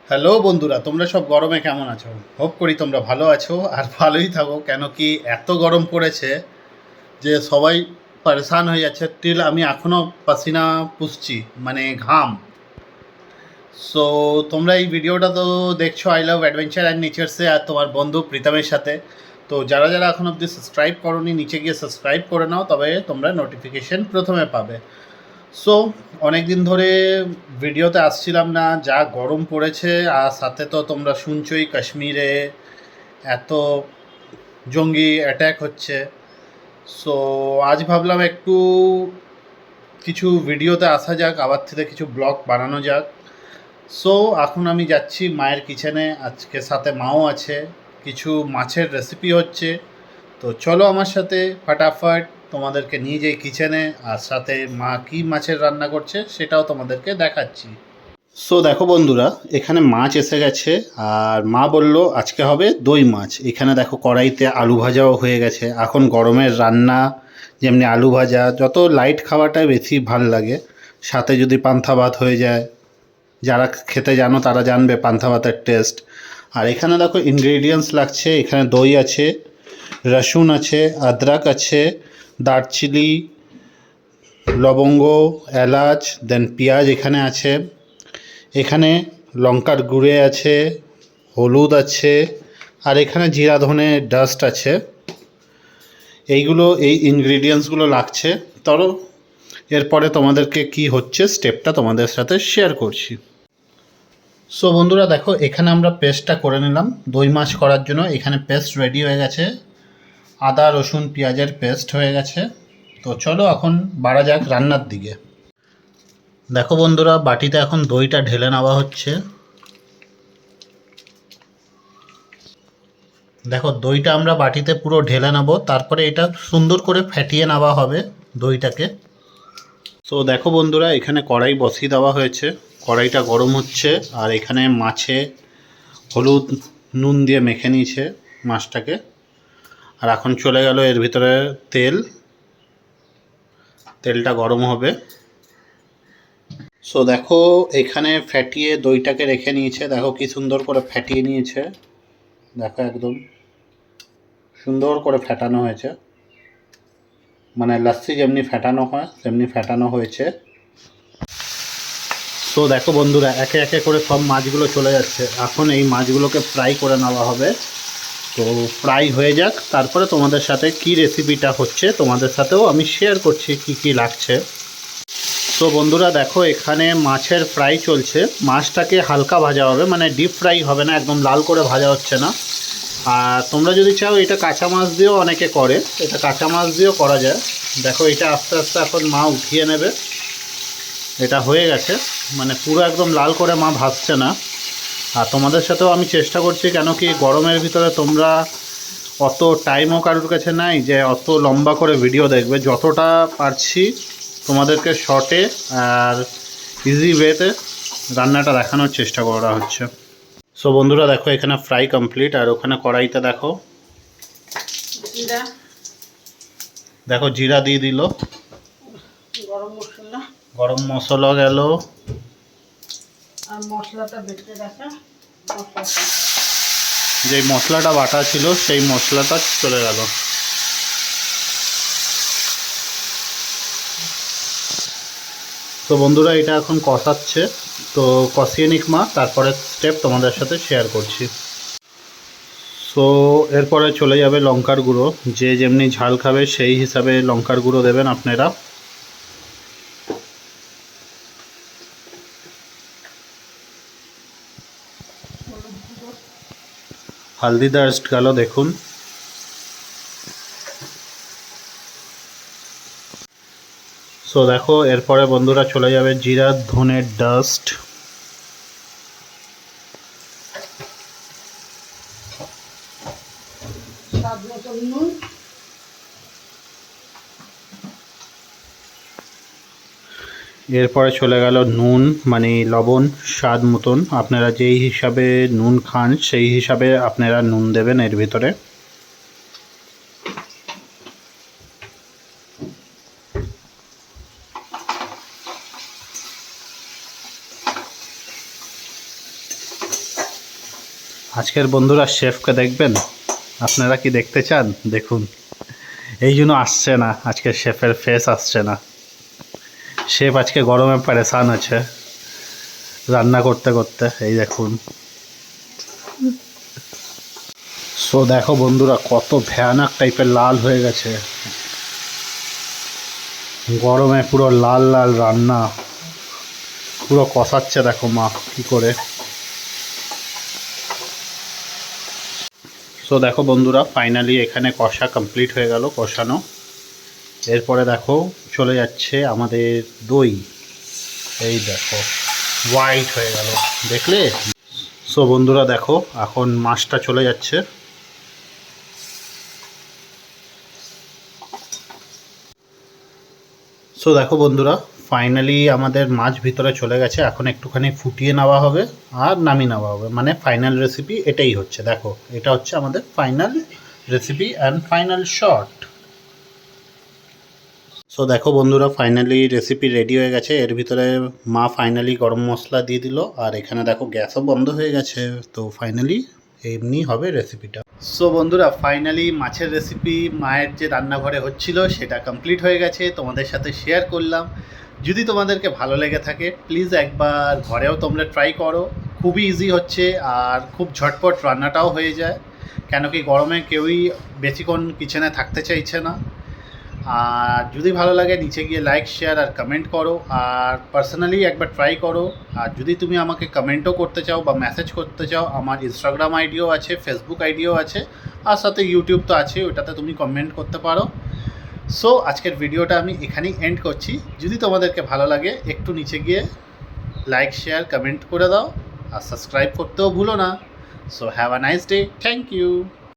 Hello বন্ধুরা, তোমরা সব গরমে কেমন আছো? হোপ করি তোমরা ভালো আছো আর ভালোই থাকো। কেন কি এত গরম পড়েছে যে সবাই পারেশান হয়ে যাচ্ছে। টিল আমি এখনও পাসিনা পুষছি, মানে ঘাম। সো তোমরা এই ভিডিওটা তো দেখছো আই লাভ অ্যাডভেঞ্চার অ্যান্ড নেচার্সে আর তোমার বন্ধু প্রীতমের সাথে। তো যারা যারা এখন অবধি সাবস্ক্রাইব করোনি, নিচে গিয়ে সাবস্ক্রাইব করে নাও, তবে তোমরা নোটিফিকেশন প্রথমে পাবে। সো অনেক দিন ধরে ভিডিওতে আসছিলাম না, যা গরম পড়েছে। আর সাথে তো তোমরা শুনছই কাশ্মীরে এত জঙ্গি অ্যাট্যাক হচ্ছে। সো আজ ভাবলাম একটু কিছু ভিডিওতে আসা যাক, আবার থেকে কিছু ব্লগ বানানো যাক। সো এখন আমি যাচ্ছি মায়ের কিচেনে, আজকে সাথে মাও আছে। কিছু মাছের রেসিপি হচ্ছে, তো চলো আমার সাথে ফাটাফাট তোমাদেরকে নিয়ে যাই কিচেনে, আর সাথে মা কী মাছের রান্না করছে সেটাও তোমাদেরকে দেখাচ্ছি। সো দেখো বন্ধুরা, এখানে মাছ এসে গেছে আর মা বলল আজকে হবে দই মাছ। এখানে দেখো কড়াইতে আলু ভাজাও হয়ে গেছে। এখন গরমের রান্না যেমনি আলু ভাজা, যত লাইট খাওয়াটাই বেশি ভাল লাগে। সাথে যদি পান্তা ভাত হয়ে যায়, যারা খেতে জানো তারা জানবে পান্তা ভাতের টেস্ট। আর এখানে দেখো ইনগ্রেডিয়েন্টস লাগছে, এখানে দই আছে, রসুন আছে, আদরক আছে, দারচিনি, লবঙ্গ, এলাচ, দেন পেঁয়াজ এখানে আছে। এখানে লঙ্কার গুঁড়ে আছে, হলুদ আছে, আর এখানে জিরা ধনে ডাস্ট আছে। এই ইনগ্রিডিয়েন্টসগুলো লাগছে। ধরো এরপরে তোমাদেরকে কি হচ্ছে স্টেপটা তোমাদের সাথে শেয়ার করছি। সো বন্ধুরা দেখো, এখানে আমরা পেস্টটা করে নিলাম দই মাছ করার জন্য। এখানে পেস্ট রেডি হয়ে গেছে, আদা রসুন পেঁয়াজের পেস্ট হয়ে গেছে। তো চলো এখন বাড়া যাক রান্নার দিকে। দেখো বন্ধুরা, বাটিতে এখন দইটা ঢেলে নেওয়া হচ্ছে। দেখো দইটা আমরা বাটিতে পুরো ঢেলে নেব, তারপরে এটা সুন্দর করে ফেটিয়ে নেওয়া হবে দইটাকে। তো দেখো বন্ধুরা, এখানে কড়াই বসিয়ে দেওয়া হয়েছে, কড়াইটা গরম হচ্ছে। আর এখানে মাছে হলুদ নুন দিয়ে মেখে নিয়েছে মাছটাকে। আর এখন চলে গেল এর ভিতরে তেলটা গরম হবে। সো দেখো এখানে ফ্যাটিয়ে দইটাকে রেখে নিয়েছে, দেখো কি সুন্দর করে ফ্যাটিয়ে নিয়েছে। দেখো একদম সুন্দর করে ফ্যাটানো হয়েছে, মানে লস্যি যেমনি ফ্যাটানো হয় তেমনি ফ্যাটানো হয়েছে। তো দেখো বন্ধুরা, একে একে করে সব মাছগুলো চলে যাচ্ছে। এখন এই মাছগুলোকে ফ্রাই করে নেওয়া হবে। তো ফ্রাই হয়ে যাক, তারপরে তোমাদের সাথে কি রেসিপিটা হচ্ছে তোমাদের সাথেও আমি শেয়ার করছি কি কি লাগছে। তো বন্ধুরা দেখো, এখানে মাছের ফ্রাই চলছে। মাছটাকে হালকা ভাজা হবে, মানে ডিপ ফ্রাই হবে না, একদম লাল করে ভাজা হচ্ছে না। আর তোমরা যদি চাও এটা কাঁচা মাছ দিয়েও অনেকে করে, এটা কাঁচা মাছ দিয়েও করা যায়। দেখো এটা আস্তে আস্তে এখন মা উঠিয়ে নেবে। এটা হয়ে গেছে, মানে পুরো একদম লাল করে মা ভাজছে না। আর তোমাদের সাথেও আমি চেষ্টা করছি, কেন কি গরমের ভিতরে তোমরা অত টাইমও কারোর কাছে নাই যে অত লম্বা করে ভিডিও দেখবে। যতটা পারছি তোমাদেরকে শর্টে আর ইজি ওয়েতে রান্নাটা দেখানোর চেষ্টা করা হচ্ছে। সো বন্ধুরা দেখো, এখানে ফ্রাই কমপ্লিট। আর ওখানে কড়াইতে দেখো দেখো জিরা দিয়ে দিল, গরম মশলা গেল, আর মশলাটা বেটে রাখা যে মশলাটা বাটা ছিল সেই মশলাটা চলে গেল। তো বন্ধুরা এটা এখন কষাচ্ছে, তো কষিয়ে নিক মা, তারপরে স্টেপ তোমাদের সাথে শেয়ার করছি। সো এরপরে চলে যাবে লঙ্কার গুঁড়ো। যে যেমনি ঝাল খাবে সেই হিসাবে লঙ্কার গুঁড়ো দেবেন আপনারা। হলদি ডাস্ট গেল দেখুন। সো দেখো এরপরে বন্ধুরা চলে যাবে জিরা ধনের ডাস্ট। স্বাদ মতন নুন, এরপরে চলে গেল নুন, মানে লবণ স্বাদ মতন। আপনারা যেই হিসাবে নুন খান সেই হিসাবে আপনারা নুন দেবেন এর ভিতরে। আজকের বন্ধুরা শেফকে দেখবেন, আপনারা কি দেখতে চান? দেখুন, এই জন্য আসছে না, আজকে শেফের ফেস আসছে না। শেফ আজকে গরমে পরেশান আছে রান্না করতে করতে, এই দেখুন। সো দেখো বন্ধুরা, কত ভয়ানক টাইপের লাল হয়ে গেছে, গরমে পুরো লাল লাল রান্না, পুরো কষাচ্ছে দেখো মা কি করে। সো দেখো বন্ধুরা, ফাইনালি এখানে কষা কমপ্লিট হয়ে গেল, কষানো। এরপরে দেখো চলে যাচ্ছে আমাদের দই, এই দেখো হোয়াইট হয়ে গেল, দেখলে? সো বন্ধুরা দেখো, এখন মাছটা চলে যাচ্ছে। সো দেখো বন্ধুরা, ফাইনালি আমাদের মাছ ভিতরে চলে গেছে, এখন একটুখানি ফুটিয়ে নেওয়া হবে আর নামিয়ে নেওয়া হবে, মানে ফাইনাল রেসিপি এটাই হচ্ছে। দেখো, এটা হচ্ছে আমাদের final recipe and final shot. So দেখো বন্ধুরা, ফাইনালি রেসিপি রেডি হয়ে গেছে। এর ভিতরে মা ফাইনালি গরম মশলা দিয়ে দিল, আর এখানে দেখো গ্যাসও বন্ধ হয়ে গেছে। তো ফাইনালি এমনি হবে রেসিপিটা। সো বন্ধুরা, ফাইনালি মাছের রেসিপি মায়ের যে রান্নাঘরে হচ্ছিল সেটা কমপ্লিট হয়ে গেছে, তোমাদের সাথে শেয়ার করলাম। যদি তোমাদেরকে ভালো লেগে থাকে প্লিজ একবার ঘরেও তোমরা ট্রাই করো, খুবই ইজি হচ্ছে আর খুব ঝটপট রান্নাটাও হয়ে যায়, কেন কি গরমে কেউই বেশিক্ষণ কিচেনে থাকতে চাইছে না। আর যদি ভালো লাগে নিচে গিয়ে লাইক শেয়ার আর কমেন্ট করো, আর পার্সোনালি একবার ট্রাই করো। আর যদি তুমি আমাকে কমেন্টও করতে চাও বা মেসেজ করতে চাও, আমার ইনস্টাগ্রাম আইডিও আছে, ফেসবুক আইডিও আছে, আর সাথে ইউটিউব তো আছে, ওটাতে তুমি কমেন্ট করতে পারো। সো আজকের ভিডিওটা আমি এখানেই এন্ড করছি। যদি তোমাদেরকে ভালো লাগে একটু নিচে গিয়ে লাইক শেয়ার কমেন্ট করে দাও, আর সাবস্ক্রাইব করতেও ভুলো না। So have a nice day, thank you.